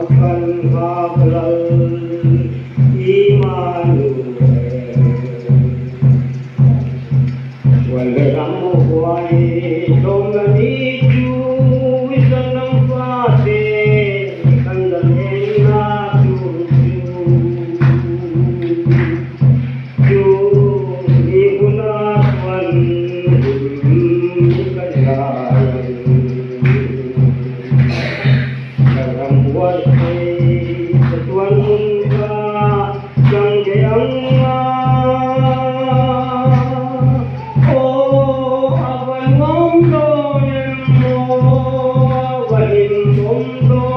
phần hợp lần Immanuel Quần lắm quay trong là đi chui dân năm pha tê khăn là lên na chu đi quân quân cái làm quay tuan muka yang yang Hãy subscribe cho kênh Ghiền Mì Gõ để không bỏ lỡ